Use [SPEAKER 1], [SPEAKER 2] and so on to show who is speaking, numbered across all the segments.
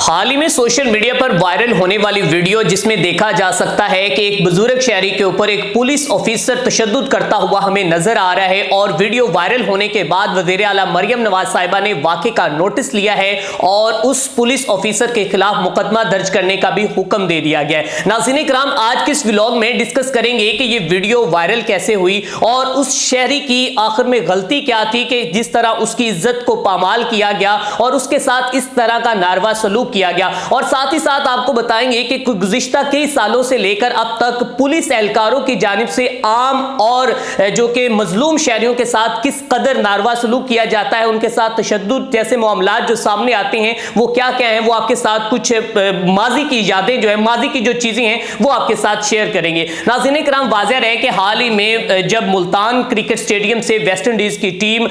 [SPEAKER 1] حال ہی میں social media پر viral ہونے والی ویڈیو جس میں دیکھا جا سکتا ہے کہ ایک بزرگ شہری کے اوپر ایک پولیس آفیسر تشدد کرتا ہوا ہمیں نظر آ رہا ہے، اور ویڈیو وائرل ہونے کے بعد وزیر اعلیٰ مریم نواز صاحبہ نے واقعے کا نوٹس لیا ہے اور اس پولیس آفیسر کے خلاف مقدمہ درج کرنے کا بھی حکم دے دیا گیا ہے۔ ناظرین کرام، آج کے اس ولاگ میں ڈسکس کریں گے کہ یہ ویڈیو وائرل کیسے ہوئی اور اس شہری کی آخر میں غلطی کیا تھی کہ جس طرح اس کی عزت کو پامال کیا گیا اور اس کے ساتھ اس طرح کا ناروا سلوک کیا گیا، اور ساتھ ہی ساتھ آپ کو بتائیں گے کہ گزشتہ کئی سالوں سے لے کر اب تک پولیس اہلکاروں کی جانب سے عام اور جو کہ مظلوم شہریوں کے ساتھ کس قدر ناروا سلوک کیا جاتا ہے، ان کے ساتھ تشدد جیسے معاملات جو سامنے آتے ہیں وہ کیا کیا ہیں، وہ آپ کے ساتھ کچھ ماضی کی یادیں جو ہیں، ماضی کی جو چیزیں ہیں وہ آپ کے ساتھ شیئر کریں گے۔ ناظرین کرام، واضح رہے کہ حال ہی میں جب ملتان کرکٹ سٹیڈیم سے ویسٹ انڈیز کی ٹیم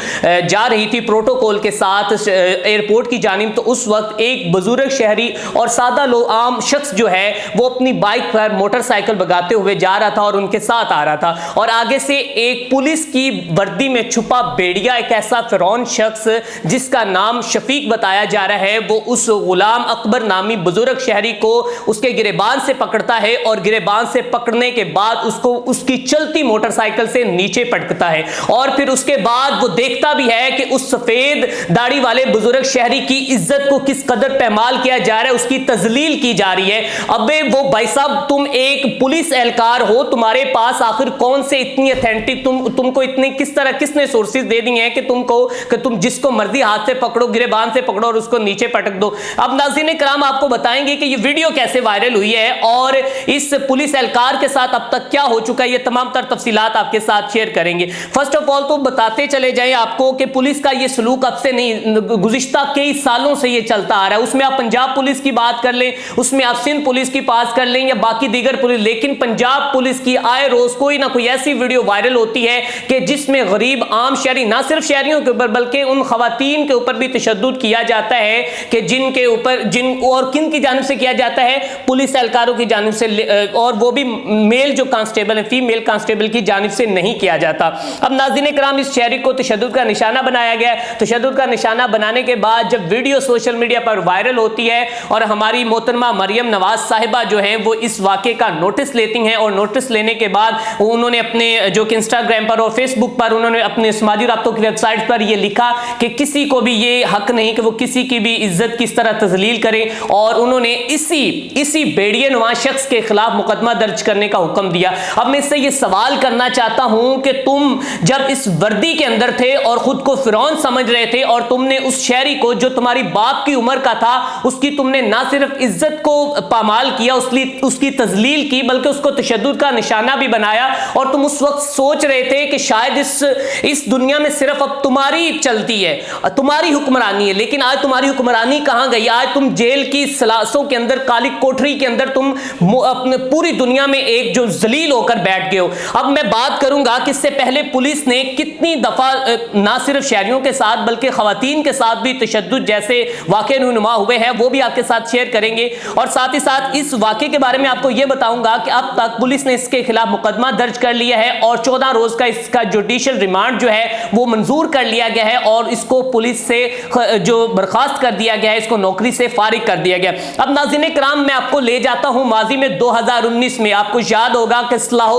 [SPEAKER 1] جا رہی تھی پروٹوکول کے ساتھ ایئرپورٹ کی جانب، تو اس وقت ایک بزرگ شہری اور سادہ لوگ عام شخص جو ہے وہ اپنی بائک پر موٹر سائیکل بگاتے ہوئے جا رہا تھا اور ان کے ساتھ آ رہا تھا، اور آگے سے ایک پولیس کی وردی میں چھپا بیڑیا، ایک ایسا فرعون شخص جس کا نام شفیق بتایا جا رہا ہے، وہ اس غلام اکبر نامی بزرگ شہری کو اس کے گریبان سے پکڑتا ہے اور گریبان سے پکڑنے کے بعد اس کو اس کی چلتی موٹر سائیکل سے نیچے پٹکتا ہے، اور پھر اس کے بعد وہ دیکھتا بھی ہے کہ اس سفید داڑھی والے بزرگ شہری کی عزت کو کس قدر پامال کیا جا رہا ہے، اس کی تذلیل کی جا رہی ہے۔ ابے وہ بھائی صاحب، تم ایک پولیس اہلکار ہو، تمہارے پاس آخر کون سے اتنی اتھینٹک، تم کو اتنے کس طرح کس نے سورسز دے دی ہیں کہ تم جس کو مرضی ہاتھ سے پکڑو، گریبان سے پکڑو اور اس کو نیچے پٹک دو۔ اب ناظرین کرام، آپ کو بتائیں گے کہ یہ ویڈیو کیسے وائرل ہوئی ہے اور اس پولیس اہلکار کے ساتھ اب تک کیا ہو چکا ہے، یہ تمام تر تفصیلات آپ کے ساتھ شیئر کریں گے۔ فرسٹ آف آل تو بتاتے چلے جائیں آپ کو کہ پولیس کا یہ سلوک اب سے نہیں، گزشتہ کئی سالوں سے یہ چلتا آ رہا ہے۔ اس میں آپ پنجاب پولیس کی بات کر لیں، اس میں آپ سندھ پولیس کی بات کر لیں یا باقی دیگر پولیس، لیکن پنجاب پولیس کی آئے روز کوئی نہ کوئی ایسی ویڈیو وائرل ہوتی ہے کہ جس میں غریب عام شہری، نہ صرف شہریوں کے اوپر بلکہ ان خواتین کے اوپر بھی تشدد کیا جاتا ہے کہ جن کے اوپر اور کن کی جانب سے کیا جاتا ہے، پولیس اہلکاروں کی جانب سے، اور وہ بھی میل جو کانسٹیبل ہیں، فیمیل کانسٹیبل کی جانب سے نہیں کیا جاتا۔ اب ناظرین کرام، اس شہری کو تشدد کا نشانہ بنایا گیا ہے۔ تشدد کا نشانہ بنانے کے بعد جب ویڈیو سوشل میڈیا پر وائرل ہوتی ہے اور ہماری محترمہ مریم نواز صاحبہ جو ہیں وہ اس واقعے کا نوٹس لیتی ہیں، اور نوٹس لینے کے بعد انہوں نے اپنے جو کہ انسٹاگرام پر اور فیس بک پر انہوں نے اپنے سماجی رابطوں کی ویب سائٹ پر یہ لکھا کہ کسی کو بھی یہ حق نہیں کہ وہ کسی کی بھی عزت کس طرح تذلیل کرے، اور انہوں نے اسی بیڑیے نما شخص کے خلاف مقدمہ درج کرنے کا حکم دیا۔ اب میں اس سے یہ سوال کرنا چاہتا ہوں کہ تم جب اس وردی کے اندر تھے اور خود کو فرعون سمجھ رہے تھے، اور تم نے اس شہری کو جو تمہاری باپ کی عمر کا تھا، اس کی تم نے نہ صرف عزت کو پامال کیا، اس کی تذلیل کی، بلکہ اس کو تشدد کا نشانہ بھی بنایا، اور تم اس وقت سوچ رہے تھے کہ شاید اس دنیا میں صرف اب تمہاری چلتی ہے، تمہاری حکمرانی ہے، لیکن آج تمہاری حکمرانی کہاں گئی؟ آج تم جیل کی سلاسوں کے اندر، کالی کوٹری کے اندر تم اپنے پوری دنیا میں ایک جو ذلیل ہو کر بیٹھ گئے ہو۔ اب میں بات کروں گا کہ اس سے پہلے پولیس نے کتنی دفعہ نہ صرف شہریوں کے ساتھ بلکہ خواتین کے ساتھ بھی تشدد جیسے واقعے رونما ہوئے ہیں، وہ بھی آپ کے ساتھ شیئر کریں گے، اور ساتھ ہی ساتھ اس واقعے کے بارے میں آپ کو یہ بتاؤں گا کہ اب تک پولیس نے اس کے خلاف مقدمہ درج کر لیا ہے اور 14 روز کا اس کا جوڈیشل ریمانڈ جو ہے وہ منظور کر لیا گیا ہے، اور اس کو پولیس سے جو برخاست کر دیا گیا ہے، اس کو نوکری سے فارغ کر دیا گیا۔ اب ناظرین کرام، میں آپ کو لے جاتا ہوں ماضی میں 2019 میں، آپ کو یاد ہوگا کہ صلاح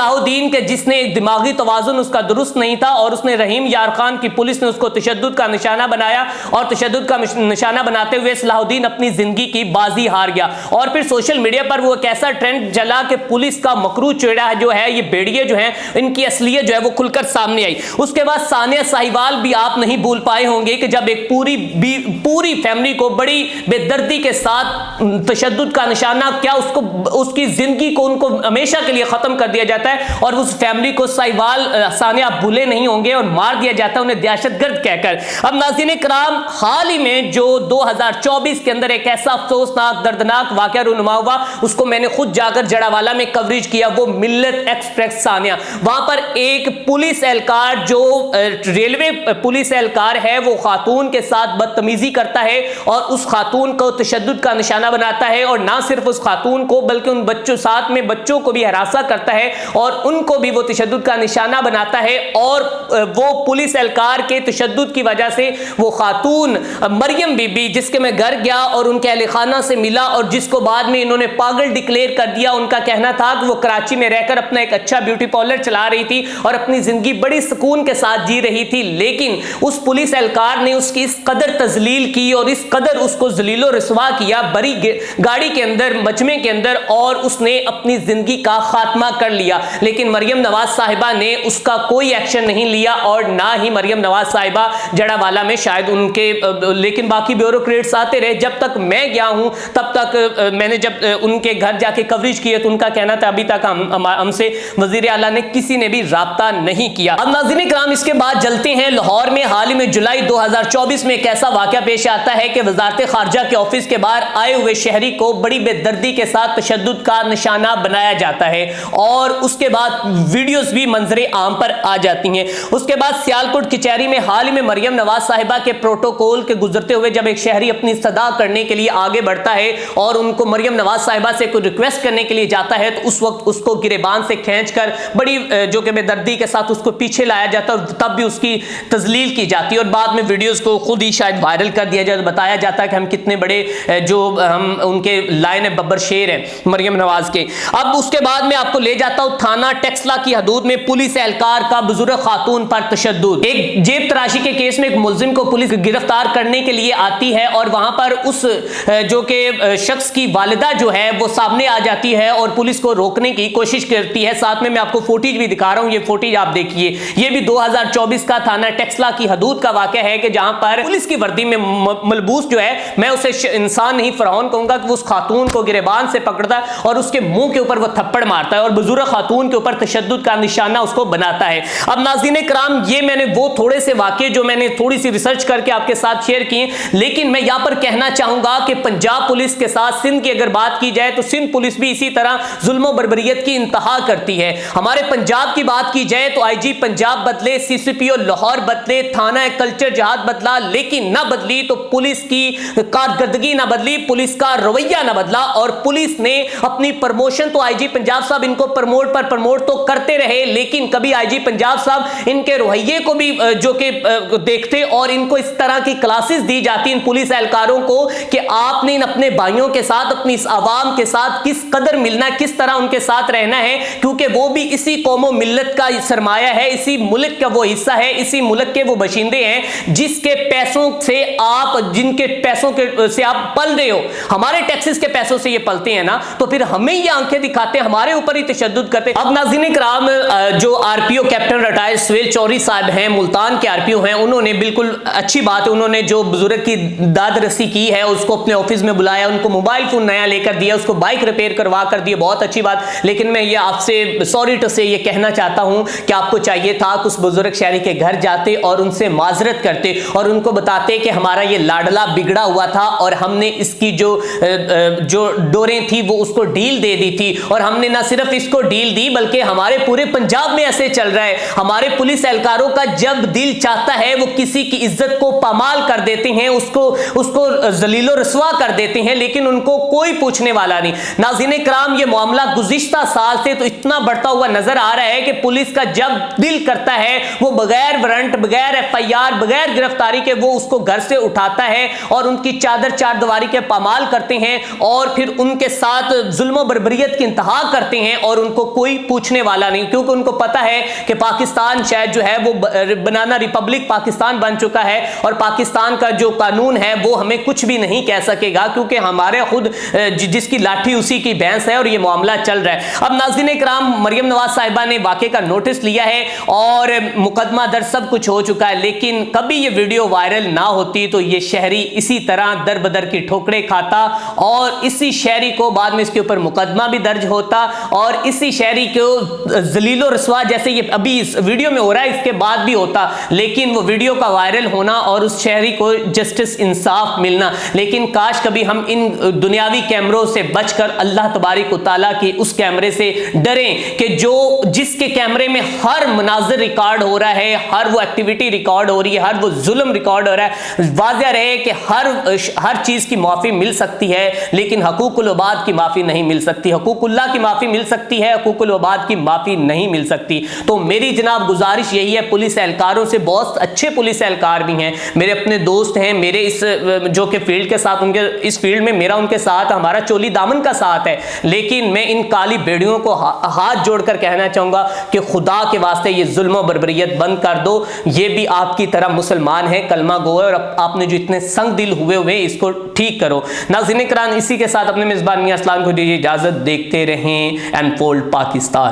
[SPEAKER 1] الدین کے جس نے ایک دماغی توازن اس کا درست نہیں تھا، اور اس نے رحیم یار خان کی پولیس نے اس کو تشدد کا نشانہ بنایا، اور تشدد کا نشانہ بناتے ہوئے صلاح الدین اپنی زندگی کی بازی ہار گیا، اور پھر سوشل میڈیا پر وہ ایک ایسا ٹرینڈ چلا کہ پولیس کا مکروہ چہرہ جو ہے، یہ بیڑیے جو ہیں، ان کی اصلیت جو ہے وہ کھل کر سامنے آئی۔ اس کے بعد ثانیہ ساہیوال بھی آپ نہیں بھول پائے ہوں گے کہ جب ایک پوری فیملی کو بڑی بے دردی کے ساتھ تشدد کا نشانہ کیا، اس کی زندگی کو ان کو ہمیشہ کے لیے ختم کر دیا جاتا ہے، اور اس فیملی کو ساہیوال ثانیہ آپ بھولے نہیں ہوں گے، اور مار دیا جاتا ہے انہیں دہشت گرد کہہ کر۔ اب ناظرین کرام، حال ہی میں جو 2024 کے اندر ایک ایسا افسوسناک دردناک واقعہ رونما ہوا، اس کو میں نے خود جا کر جڑاوالا میں کوریج کیا، وہ ملت ایکسپریس ثانیہ۔ وہاں پر ایک پولیس اہلکار جو ریلوے پولیس اہلکار ہے، وہ خاتون کے ساتھ بدتمیزی کرتا ہے اور اس خاتون کو تشدد کا نشانہ بناتا ہے، اور نہ صرف اس خاتون کو بلکہ ان بچوں ساتھ میں بچوں کو بھی ہراساں کرتا ہے اور ان کو بھی وہ تشدد کا نشانہ بناتا ہے، اور وہ پولیس اہلکار کے تشدد کی وجہ سے وہ خاتون مریم بی بی جس جس کے میں گھر گیا اور ان کے اہل خانہ سے ملا اور جس کو بعد میں انہوں نے پاگل ڈکلیئر کر دیا. ان کا کہنا تھا کہ وہ کراچی میں رہ کر اپنا ایک اچھا بیوٹی پارلر چلا رہی تھی اور اپنی زندگی بڑی سکون کے ساتھ جی رہی تھی, لیکن اس پولیس اہلکار نے اس کی اس قدر تذلیل کی اور اس قدر اس کو ذلیل و رسوا کیا بڑی گاڑی کے اندر, مجمع کے اندر, اور اس نے اپنی زندگی کا خاتمہ کر لیا. لیکن مریم نواز صاحبہ نے اس کا کوئی ایکشن نہیں لیا اور نہ ہی مریم نواز صاحبہ جڑا والا میں شاید ان کے, لیکن باقی بیوروکریٹس آتے رہے. جب تک میں گیا ہوں تب تک میں نے جب ان کے گھر جا کے کوریج کی ہے تو ان کا کہنا تھا ابھی تک ہم سے وزیر اعلیٰ نے کسی نے بھی رابطہ نہیں کیا. اب ناظرین کرام اس کے بعد چلتے ہیں لاہور میں. حال ہی میں جولائی 2024 میں ایک ایسا واقعہ پیش آتا ہے کہ وزارت خارجہ کے آفس کے باہر آئے ہوئے شہری کو بڑی بے دردی کے ساتھ تشدد کا نشانہ بنایا جاتا ہے اور اس کے بعد ویڈیوز بھی منظر عام پر آ جاتی ہیں. اس کے بعد سیالکوٹ کچہری میں حال ہی میں مریم نواز صاحبہ کے پروٹوکول کے گزرتے ہوئے جب ایک شہری اپنی صدا کرنے کے لیے آگے بڑھتا ہے اور ان کو مریم نواز صاحبہ سے کوئی ریکویسٹ کرنے کے لیے جاتا ہے تو اس وقت اس کو گریبان سے کھینچ کر بڑی جو کہ بے دردی کے ساتھ اس کو پیچھے لایا جاتا ہے اور تب بھی اس کی تذلیل کی جاتی ہے اور بعد میں ویڈیوز کو خود ہی شاید وائرل کر دیا جاتا, بتایا جاتا ہے کہ ہم کتنے بڑے جو ہم ان کے لائن ببر شیر ہیں مریم نواز کے. اب اس کے بعد میں آپ کو لے جاتا ہوں تھانہ ٹیکسلا کی حدود میں پولیس اہلکار کا بزرگ خاتون پر تشدد. ایک جیب تراشی کے کیس میں ایک ملزم کو پولیس گرفتار کرنے کے لیے آتی ہے اور وہاں پر اس جو کہ شخص کی والدہ جو ہے وہ سامنے آ جاتی ہے اور پولیس کو روکنے کی کوشش کرتی ہے. ساتھ میں آپ کو فوٹیج بھی دکھا رہا ہوں, یہ فوٹیج آپ دیکھیے. یہ بھی 2024 کا تھانہ ٹیکسلا کی حدود کا واقعہ ہے کہ جہاں پر پولیس کی وردی میں ملبوس جو ہے, میں اسے انسان نہیں فرعون کہوں گا, کہ وہ اس خاتون کو گریبان سے پکڑتا ہے اور اس کے منہ کے اوپر وہ تھپڑ مارتا ہے اور بزرگ خاتون کے اوپر تشدد کا نشانہ اس کو بناتا ہے. اب ناظرین کرام یہ میں نے وہ تھوڑے سے واقعے جو میں نے تھوڑی سی ریسرچ کر کے آپ کے ساتھ شیئر کیے, لیکن میں یہاں پر کہنا چاہوں گا کہ پنجاب پولیس کے ساتھ سندھ کی اگر بات کی جائے تو سندھ پولیس بھی اسی طرح ظلم و بربریت کی انتہا کرتی ہے. ہمارے پنجاب کی بات کی جائے تو آئی جی پنجاب بدلے, سی سی پی او لاہور بدلے, تھانہ کلچر جہاد بدلا, لیکن نہ بدلی تو پولیس کی کارکردگی نہ بدلی, پولیس کا رویہ نہ بدلا. اور پولیس نے اپنی پرموشن تو آئی جی پنجاب صاحب ان کو پرموٹ تو کرتے رہے, لیکن کبھی آئی جی پنجاب صاحب ان کے رویے کو بھی جو کہ دیکھتے اور ان کو اس طرح کی کلاسز دی جاتی ان پولیس اہلکاروں کو کہ آپ نے ان اپنے بھائیوں کے ساتھ, اپنی اس عوام کے ساتھ کس قدر ملنا ہے, کس طرح ان کے ساتھ رہنا ہے, کیونکہ وہ بھی اسی قوم و ملت کا سرمایہ ہے, اسی ملک کا وہ حصہ ہے, اسی ملک کے وہ باشندے ہیں جس کے پیسوں سے آپ, جن کے پیسوں سے آپ پل رہے ہو. ہمارے ٹیکسز کے پیسوں سے یہ پلتے ہیں نا, تو پھر ہمیں یہ آنکھیں دکھاتے ہیں, ہمارے اوپر ہی تشدد کرتے ہیں. اب ناظرین کرام جو آر پی او کیپٹن ریٹائر سہیل چوہدری صاحب ہیں, ملتان کے آر پی او ہیں, انہوں نے بالکل اچھی بات ہے, انہوں نے جو بزرگ کی داد رسی کی ہے اس کو اپنے آفس میں بلایا, ان کو موبائل فون نیا لے کر دیا, اس کو بائک ریپیئر کروا کر دیا, بہت اچھی بات. لیکن میں یہ آپ سے سوری ٹو سے یہ کہنا چاہتا ہوں کہ آپ کو چاہیے تھا کہ اس بزرگ شہری کے گھر جاتے اور ان سے معذرت کرتے اور ان کو بتاتے کہ ہمارا یہ لاڈلا بگڑا ہوا تھا اور ہم نے اس کی جو ڈوریں تھی وہ اس کو ڈھیل دے دی تھی, اور ہم نے نہ صرف اس کو ڈھیل دی بلکہ ہمارے پورے پنجاب میں ایسے چل رہا ہے, ہمارے پولیس اہلکاروں کا جب دل چاہتا ہے وہ کسی کی عزت کو پامال کر دیتے ہیں, اس کو ذلیل و رسوا کر دیتے ہیں, لیکن ان کو کوئی پوچھنے والا نہیں. ناظرین کرام یہ معاملہ گزشتہ سال سے تو اتنا بڑھتا ہوا نظر آ رہا ہے کہ پولیس کا جب دل کرتا ہے وہ بغیر وارنٹ, بغیر ایف آئی آر, بغیر گرفتاری کے وہ اس کو گھر سے اٹھاتا ہے اور ان کی چادر چار دیواری کے پامال کرتے ہیں اور پھر ان کے ساتھ ظلم و بربریت کی انتہا کرتے ہیں اور ان کو کوئی پوچھنے والا نہیں, کیونکہ ان کو پتا ہے کہ پاکستان شاید جو ہے وہ بنانا ریپبلک پاکستان بن چکا ہے اور پاکستان کا جو قانون ہے وہ ہمیں کچھ بھی نہیں کہہ سکے گا, کیونکہ ہمارے خود جس کی لاٹھی اسی کی بھینس ہے اور یہ معاملہ چل رہا ہے. اب ناظرین کرام مریم نواز صاحبہ نے واقعے کا نوٹس لیا ہے اور مقدمہ درج سب کچھ ہو چکا ہے, لیکن کبھی یہ ویڈیو وائرل نہ ہوتی تو یہ شہری اسی طرح در بدر کی ٹھوکریں کھاتا اور اسی شہری کو بعد میں اس کے اوپر مقدمہ بھی درج ہوتا اور اسی شہری کو ذلیل و رسوا جیسے یہ ابھی اس ویڈیو میں ہو رہا ہے اس کے بعد بھی ہوتا, لیکن وہ ویڈیو کا وائرل ہونا اور اس شہری کو جسٹس انصاف ملنا. لیکن کاش کبھی ہم ان دنیاوی کیمروں سے بچ کر اللہ تبارک و تعالیٰ کی اس کیمرے سے ڈریں کہ جس کے کیمرے میں ہر مناظر ریکارڈ ہو رہا ہے, ہر وہ ایکٹیویٹی ریکارڈ ریکارڈ ہو رہی ہے, ہر وہ ظلم ریکارڈ ہو رہا ہے. واضح رہے کہ ہر چیز کی معافی مل سکتی ہے, لیکن حقوق العباد کی معافی نہیں مل سکتی. حقوق اللہ کی معافی مل سکتی ہے, حقوق العباد کی معافی نہیں مل سکتی. تو میری جناب گزارش یہی ہے پولیس اہلکاروں سے, بہت اچھے پولیس اہلکار بھی ہیں, میرے اپنے دوست ہیں, میرے اس جو کہ فیلڈ کے ساتھ, ان کے اس فیلڈ میں میرا ان کے ساتھ ہمارا چولی دامن کا ساتھ ہے, لیکن میں ان کالی بیڑیوں کو ہاتھ جوڑ کر کہنا چاہوں گا کہ خدا کے واسطے یہ ظلم و بربریت بند کر دو. یہ بھی آپ کی طرح مسلمان ہے, کلمہ گو ہے, اور آپ نے جو اتنے سنگ دل ہوئے اس کو ٹھیک کرو. ناظرین کرام, اسی کے ساتھ اپنے میزبان میاں اسلام کو دیجیے اجازت. دیکھتے رہیں انفولڈ پاکستان.